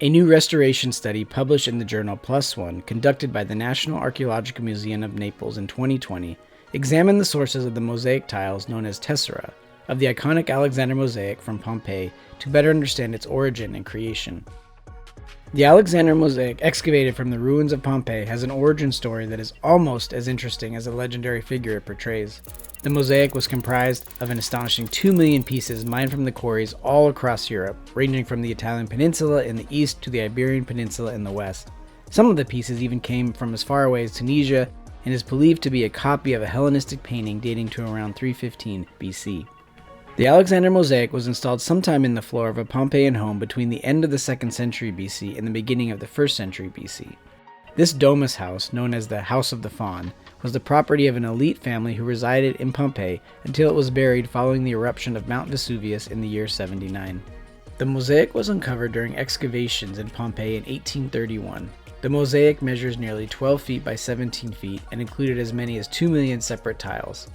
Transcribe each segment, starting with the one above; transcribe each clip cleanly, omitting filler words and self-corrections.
A new restoration study published in the journal PLOS One, conducted by the National Archaeological Museum of Naples in 2020, examined the sources of the mosaic tiles known as tesserae of the iconic Alexander mosaic from Pompeii to better understand its origin and creation. The Alexander mosaic excavated from the ruins of Pompeii has an origin story that is almost as interesting as the legendary figure it portrays. The mosaic was comprised of an astonishing 2 million pieces mined from the quarries all across Europe, ranging from the Italian peninsula in the east to the Iberian Peninsula in the west. Some of the pieces even came from as far away as Tunisia and is believed to be a copy of a Hellenistic painting dating to around 315 BC. The Alexander mosaic was installed sometime in the floor of a Pompeian home between the end of the 2nd century BC and the beginning of the 1st century BC. This domus house, known as the House of the Faun, was the property of an elite family who resided in Pompeii until it was buried following the eruption of Mount Vesuvius in the year 79. The mosaic was uncovered during excavations in Pompeii in 1831. The mosaic measures nearly 12 feet by 17 feet and included as many as 2 million separate tiles.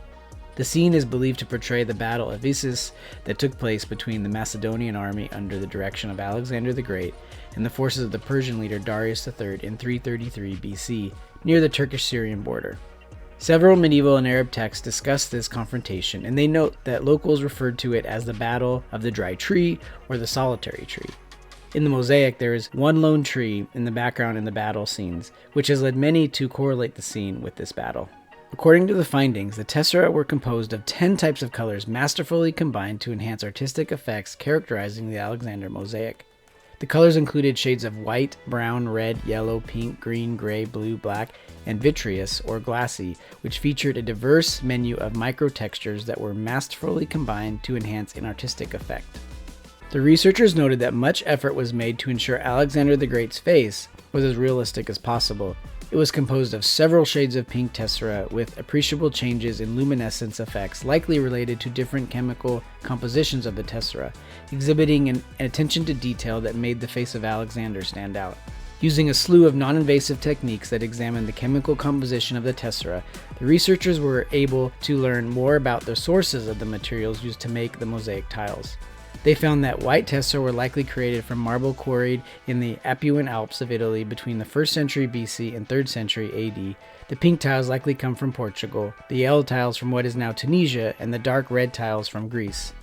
The scene is believed to portray the Battle of Issus that took place between the Macedonian army under the direction of Alexander the Great and the forces of the Persian leader Darius III in 333 BC near the Turkish-Syrian border. Several medieval and Arab texts discuss this confrontation, and they note that locals referred to it as the Battle of the Dry Tree or the Solitary Tree. In the mosaic, there is one lone tree in the background in the battle scenes, which has led many to correlate the scene with this battle. According to the findings, the tesserae were composed of 10 types of colors masterfully combined to enhance artistic effects characterizing the Alexander mosaic. The colors included shades of white, brown, red, yellow, pink, green, gray, blue, black, and vitreous or glassy, which featured a diverse menu of micro-textures that were masterfully combined to enhance an artistic effect. The researchers noted that much effort was made to ensure Alexander the Great's face was as realistic as possible. It was composed of several shades of pink tesserae with appreciable changes in luminescence effects likely related to different chemical compositions of the tesserae, exhibiting an attention to detail that made the face of Alexander stand out. Using a slew of non-invasive techniques that examined the chemical composition of the tesserae, the researchers were able to learn more about the sources of the materials used to make the mosaic tiles. They found that white tesserae were likely created from marble quarried in the Apuan Alps of Italy between the 1st century BC and 3rd century AD. The pink tiles likely come from Portugal, the yellow tiles from what is now Tunisia, and the dark red tiles from Greece.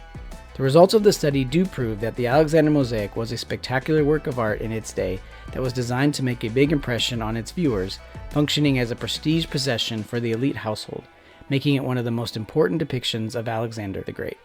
The results of the study do prove that the Alexander mosaic was a spectacular work of art in its day that was designed to make a big impression on its viewers, functioning as a prestige possession for the elite household, making it one of the most important depictions of Alexander the Great.